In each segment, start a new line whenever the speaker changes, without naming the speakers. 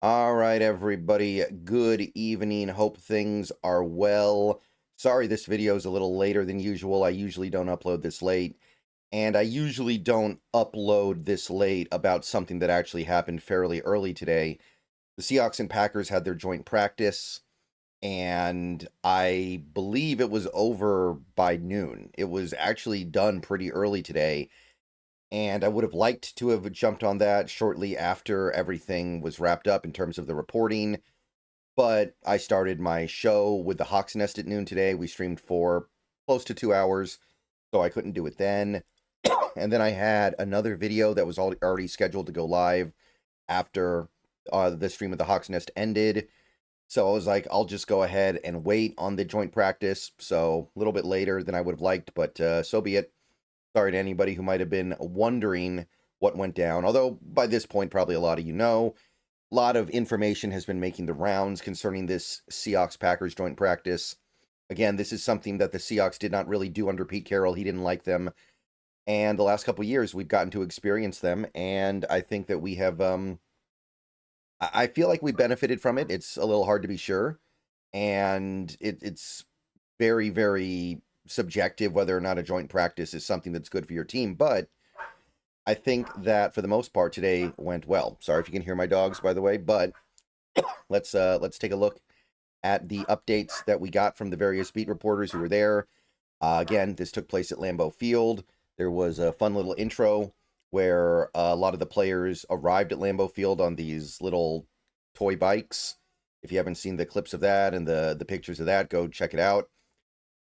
All right, everybody. Good evening. Hope things are well. Sorry this video is a little later than usual. I usually don't upload this late, and I usually don't upload this late about something that actually happened fairly early today. The Seahawks and Packers had their joint practice, and I believe it was over by noon. It was actually done pretty early today, and I would have liked to have jumped on that shortly after everything was wrapped up in terms of the reporting. But I started my show with the Hawks Nest at noon today. We streamed for close to 2 hours, so I couldn't do it then. And then I had another video that was already scheduled to go live after the stream of the Hawks Nest ended. So I was like, I'll just go ahead and wait on the joint practice. So a little bit later than I would have liked, but so be it. Sorry to anybody who might have been wondering what went down. Although by this point, probably a lot of you know. A lot of information has been making the rounds concerning this Seahawks-Packers joint practice. Again, this is something that the Seahawks did not really do under Pete Carroll. He didn't like them. And the last couple of years, we've gotten to experience them. And I think that we have, I feel like we benefited from it. It's a little hard to be sure. And it's very, very subjective whether or not a joint practice is something that's good for your team. But I think that for the most part today went well. Sorry if you can hear my dogs, by the way, but let's take a look at the updates that we got from the various beat reporters who were there. Again, this took place at Lambeau Field. There was a fun little intro where a lot of the players arrived at Lambeau Field on these little toy bikes. If you haven't seen the clips of that and the pictures of that, go check it out.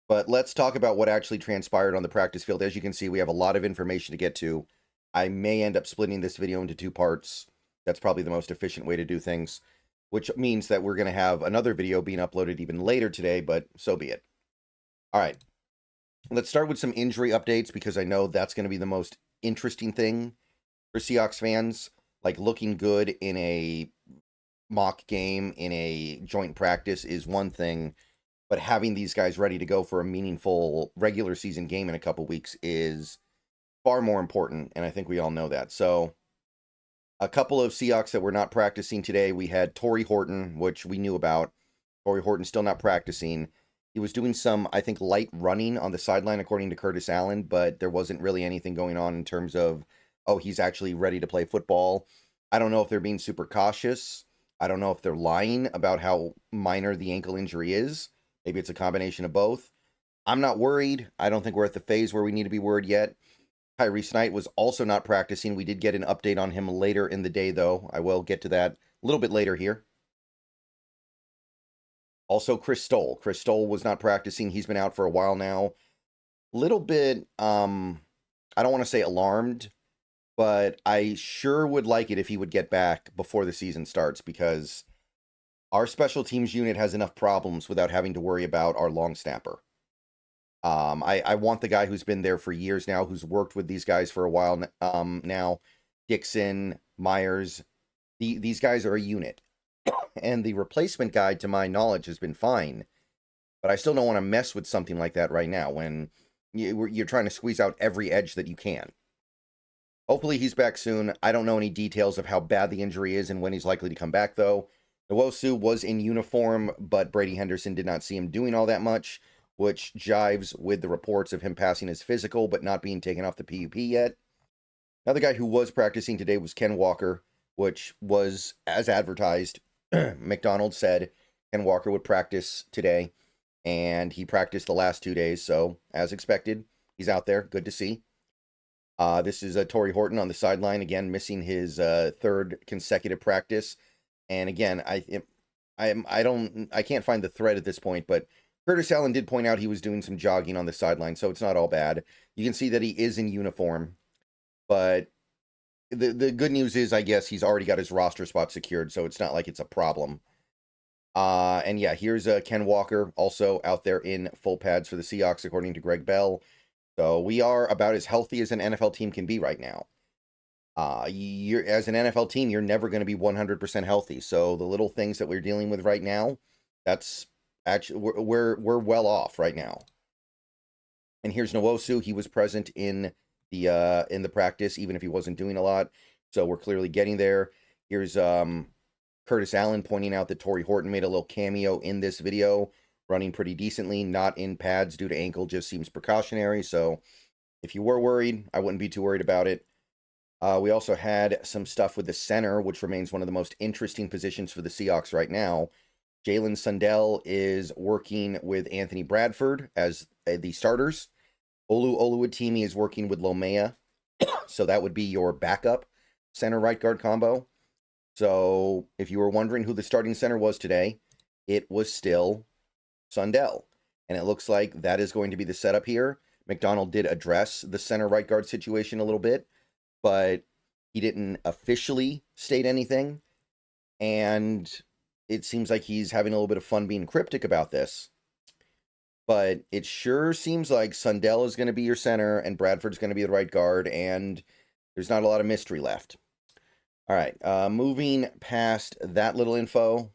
But let's talk about what actually transpired on the practice field. As you can see, we have a lot of information to get to. I may end up splitting this video into two parts. That's probably the most efficient way to do things, which means that we're going to have another video being uploaded even later today, but so be it. All right. Let's start with some injury updates because I know that's going to be the most interesting thing for Seahawks fans. Like looking good in a mock game, in a joint practice is one thing, but having these guys ready to go for a meaningful regular season game in a couple weeks is far more important, and I think we all know that. So a couple of Seahawks that were not practicing today, we had Torrey Horton, which we knew about. Torrey Horton still not practicing. He was doing some, I think, light running on the sideline, according to Curtis Allen, but there wasn't really anything going on in terms of, oh, he's actually ready to play football. I don't know if they're being super cautious. I don't know if they're lying about how minor the ankle injury is. Maybe it's a combination of both. I'm not worried. I don't think we're at the phase where we need to be worried yet. Tyrese Knight was also not practicing. We did get an update on him later in the day, though. I will get to that a little bit later here. Also, Chris Stoll. Chris Stoll was not practicing. He's been out for a while now. Little bit, I don't want to say alarmed, but I sure would like it if he would get back before the season starts because our special teams unit has enough problems without having to worry about our long snapper. I want the guy who's been there for years now, who's worked with these guys for a while now. Dixon, Myers, these guys are a unit. And the replacement guy, to my knowledge, has been fine. But I still don't want to mess with something like that right now when you're trying to squeeze out every edge that you can. Hopefully he's back soon. I don't know any details of how bad the injury is and when he's likely to come back, though. Nwosu was in uniform, but Brady Henderson did not see him doing all that much, which jives with the reports of him passing his physical but not being taken off the PUP yet. Another guy who was practicing today was Ken Walker, which was as advertised. McDonald said Ken Walker would practice today, and he practiced the last 2 days, so as expected, he's out there. Good to see. This is Torrey Horton on the sideline, again, missing his third consecutive practice. And again, I can't find the thread at this point, but Curtis Allen did point out he was doing some jogging on the sideline, so it's not all bad. You can see that he is in uniform, but the good news is, I guess, he's already got his roster spot secured, so it's not like it's a problem. And yeah, here's Ken Walker, also out there in full pads for the Seahawks, according to Greg Bell. So we are about as healthy as an NFL team can be right now. As an NFL team, you're never going to be 100% healthy. So the little things that we're dealing with right now, that's actually we're well off right now. And here's Nwosu. He was present in the practice, even if he wasn't doing a lot. So we're clearly getting there. Here's Curtis Allen pointing out that Torrey Horton made a little cameo in this video, running pretty decently, not in pads due to ankle, just seems precautionary. So if you were worried, I wouldn't be too worried about it. We also had some stuff with the center, which remains one of the most interesting positions for the Seahawks right now. Jalen Sundell is working with Anthony Bradford as the starters. Olu Oluwatimi is working with Lomea. So that would be your backup center right guard combo. So if you were wondering who the starting center was today, it was still Sundell. And it looks like that is going to be the setup here. McDonald did address the center right guard situation a little bit, but he didn't officially state anything. And it seems like he's having a little bit of fun being cryptic about this. But it sure seems like Sundell is going to be your center and Bradford's going to be the right guard, and there's not a lot of mystery left. All right, moving past that little info.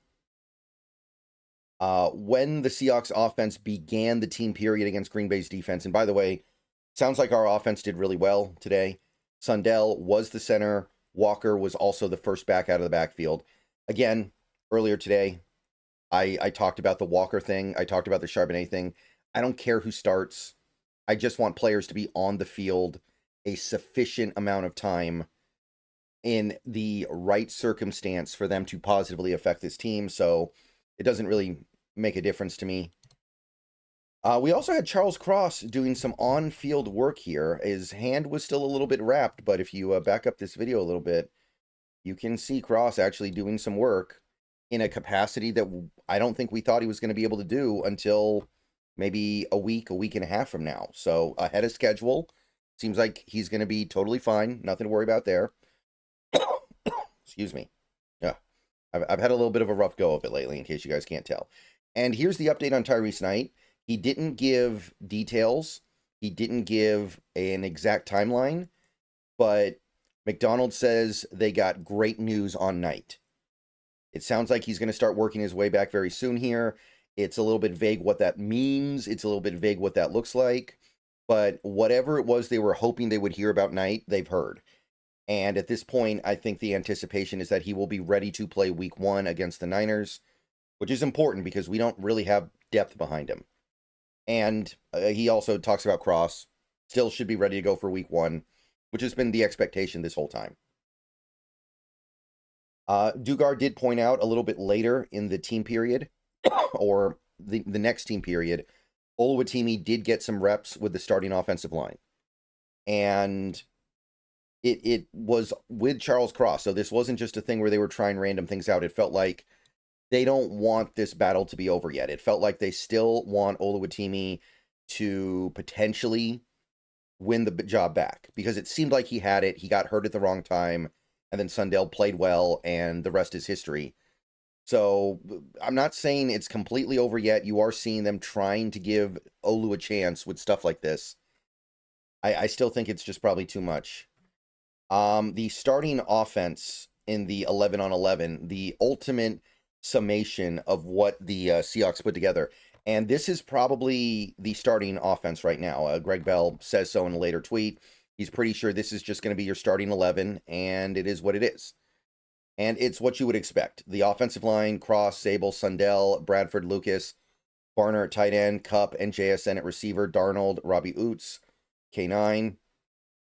When the Seahawks offense began the team period against Green Bay's defense, and by the way, sounds like our offense did really well today. Sundell was the center. Walker was also the first back out of the backfield. Again, earlier today, I talked about the Walker thing. I talked about the Charbonnet thing. I don't care who starts. I just want players to be on the field a sufficient amount of time in the right circumstance for them to positively affect this team. So it doesn't really make a difference to me. We also had Charles Cross doing some on-field work here. His hand was still a little bit wrapped, but if you back up this video a little bit, you can see Cross actually doing some work in a capacity that I don't think we thought he was going to be able to do until maybe a week and a half from now. So ahead of schedule. Seems like he's going to be totally fine. Nothing to worry about there. Excuse me. Yeah, I've had a little bit of a rough go of it lately, in case you guys can't tell. And here's the update on Tyrese Knight. He didn't give details. He didn't give an exact timeline. But McDonald says they got great news on Knight. It sounds like he's going to start working his way back very soon here. It's a little bit vague what that means. It's a little bit vague what that looks like. But whatever it was they were hoping they would hear about Knight, they've heard. And at this point, I think the anticipation is that he will be ready to play week 1 against the Niners, which is important because we don't really have depth behind him. And he also talks about Cross. Still should be ready to go for week 1, which has been the expectation this whole time. Dugar did point out a little bit later in the team period, or the next team period, Oluwatimi did get some reps with the starting offensive line. And it was with Charles Cross. So this wasn't just a thing where they were trying random things out. It felt like they don't want this battle to be over yet. It felt like they still want Oluwatimi to potentially win the job back, because it seemed like he had it. He got hurt at the wrong time, and then Sundell played well, and the rest is history. So I'm not saying it's completely over yet. You are seeing them trying to give Olu a chance with stuff like this. I still think it's just probably too much. The starting offense in the 11-on-11, the ultimate summation of what the Seahawks put together. And this is probably the starting offense right now. Greg Bell says so in a later tweet. He's pretty sure this is just going to be your starting 11, and it is what it is. And it's what you would expect. The offensive line: Cross, Sable, Sundell, Bradford, Lucas, Barner at tight end, Cup and JSN at receiver, Darnold, Robbie Oots, K9.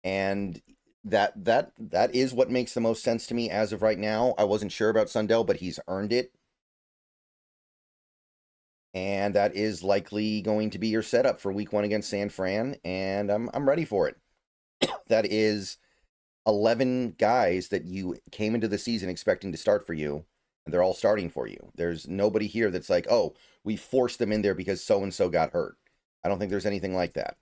And that is what makes the most sense to me as of right now. I wasn't sure about Sundell, but he's earned it. And that is likely going to be your setup for week 1 against San Fran, and I'm ready for it. That is 11 guys that you came into the season expecting to start for you, and they're all starting for you. There's nobody here that's like, oh, we forced them in there because so-and-so got hurt. I don't think there's anything like that.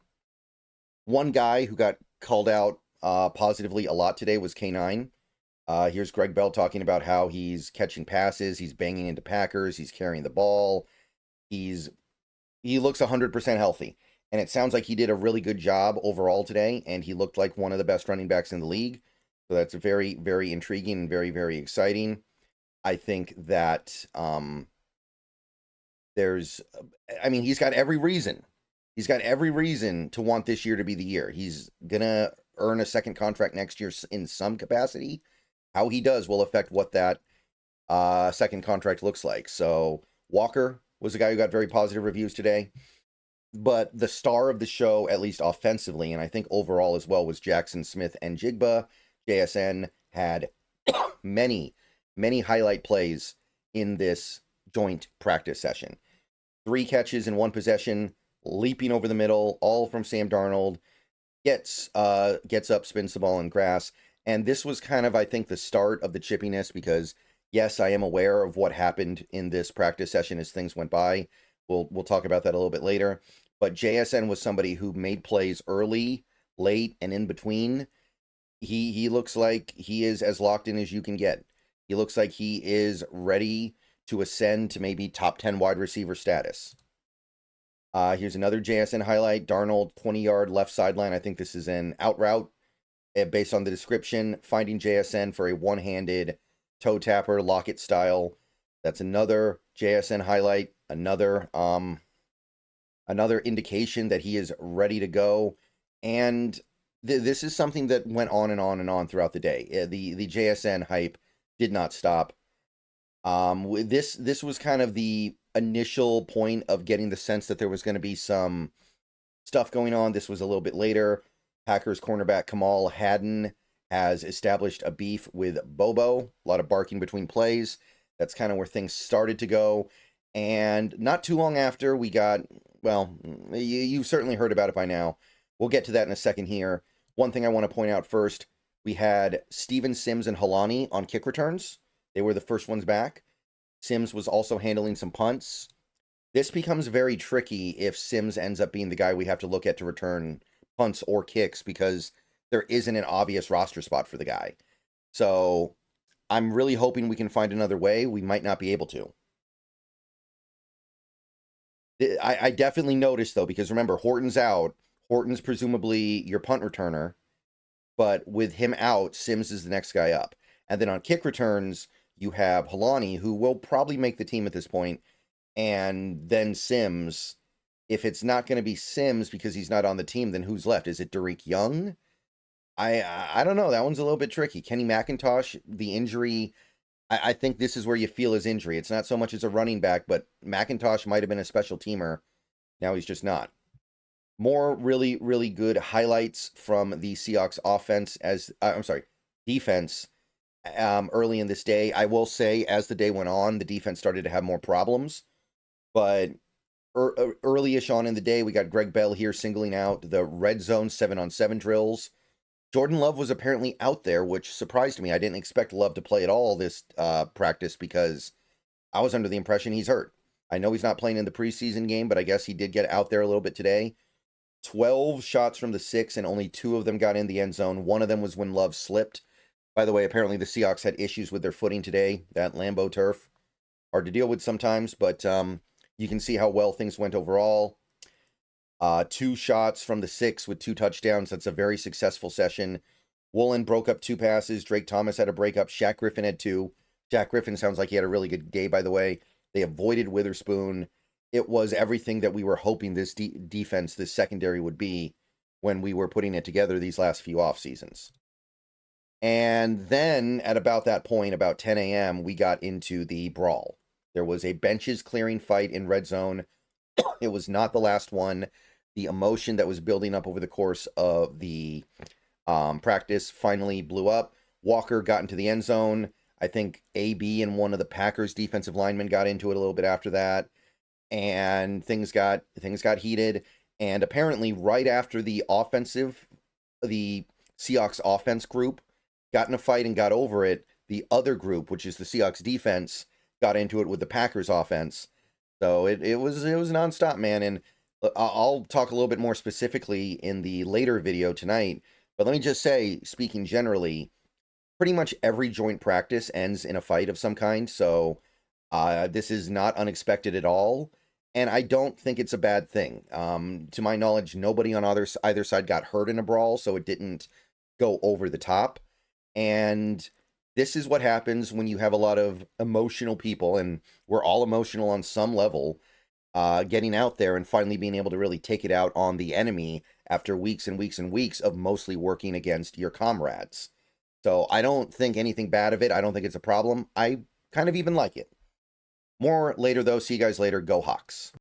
One guy who got called out positively a lot today was K9. Here's Greg Bell talking about how he's catching passes, he's banging into Packers, he's carrying the ball. He looks 100% healthy. And it sounds like he did a really good job overall today, and he looked like one of the best running backs in the league. So that's very, very intriguing and very, very exciting. I think that he's got every reason. He's got every reason to want this year to be the year. He's going to earn a second contract next year in some capacity. How he does will affect what that second contract looks like. So Walker was a guy who got very positive reviews today. But the star of the show, at least offensively, and I think overall as well, was Jackson Smith and Jigba. JSN had many, many highlight plays in this joint practice session. 3 catches in 1 possession, leaping over the middle, all from Sam Darnold. Gets up, spins the ball in grass. And this was kind of, I think, the start of the chippiness because, yes, I am aware of what happened in this practice session as things went by. We'll talk about that a little bit later. But JSN was somebody who made plays early, late, and in between. He looks like he is as locked in as you can get. He looks like he is ready to ascend to maybe top 10 wide receiver status. Here's another JSN highlight. Darnold, 20-yard left sideline. I think this is an out route. Based on the description, finding JSN for a one-handed toe tapper, locket style. That's another JSN highlight. Another indication that he is ready to go. And this is something that went on and on and on throughout the day. The JSN hype did not stop. This was kind of the initial point of getting the sense that there was going to be some stuff going on. This was a little bit later. Packers cornerback Kamal Hadden has established a beef with Bobo. A lot of barking between plays. That's kind of where things started to go. And not too long after, we got, well, you've certainly heard about it by now. We'll get to that in a second here. One thing I want to point out first, we had Steven Sims and Halani on kick returns. They were the first ones back. Sims was also handling some punts. This becomes very tricky if Sims ends up being the guy we have to look at to return punts or kicks because there isn't an obvious roster spot for the guy. So I'm really hoping we can find another way. We might not be able to. I definitely noticed, though, because remember, Horton's out. Horton's presumably your punt returner. But with him out, Sims is the next guy up. And then on kick returns, you have Halani, who will probably make the team at this point, and then Sims. If it's not going to be Sims because he's not on the team, then who's left? Is it Derek Young? I don't know. That one's a little bit tricky. Kenny McIntosh, the injury, I think this is where you feel his injury. It's not so much as a running back, but McIntosh might have been a special teamer. Now he's just not. More really, really good highlights from the Seahawks offense defense early in this day. I will say, as the day went on, the defense started to have more problems. But early-ish on in the day, we got Greg Bell here singling out the red zone 7-on-7 drills. Jordan Love was apparently out there, which surprised me. I didn't expect Love to play at all this practice because I was under the impression he's hurt. I know he's not playing in the preseason game, but I guess he did get out there a little bit today. 12 shots from the 6, and only 2 of them got in the end zone. One of them was when Love slipped. By the way, apparently the Seahawks had issues with their footing today. That Lambeau turf, hard to deal with sometimes, but you can see how well things went overall. 2 shots from the 6 with 2 touchdowns. That's a very successful session. Woolen broke up 2 passes. Drake Thomas had a breakup. Shaq Griffin had 2. Shaq Griffin sounds like he had a really good day, by the way. They avoided Witherspoon. It was everything that we were hoping this defense, this secondary would be when we were putting it together these last few off seasons. And then at about that point, about 10 a.m., we got into the brawl. There was a benches clearing fight in red zone. It was not the last one. The emotion that was building up over the course of the practice finally blew up. Walker got into the end zone. I think AB and one of the Packers defensive linemen got into it a little bit after that. And things got heated. And apparently right after the Seahawks offense group got in a fight and got over it, the other group, which is the Seahawks defense, got into it with the Packers offense. So it was nonstop, man. And I'll talk a little bit more specifically in the later video tonight. But let me just say, speaking generally, pretty much every joint practice ends in a fight of some kind. So this is not unexpected at all. And I don't think it's a bad thing. To my knowledge, nobody on either side got hurt in a brawl, so it didn't go over the top. And this is what happens when you have a lot of emotional people, and we're all emotional on some level, getting out there and finally being able to really take it out on the enemy after weeks and weeks and weeks of mostly working against your comrades. So I don't think anything bad of it. I don't think it's a problem. I kind of even like it. More later, though. See you guys later. Go Hawks.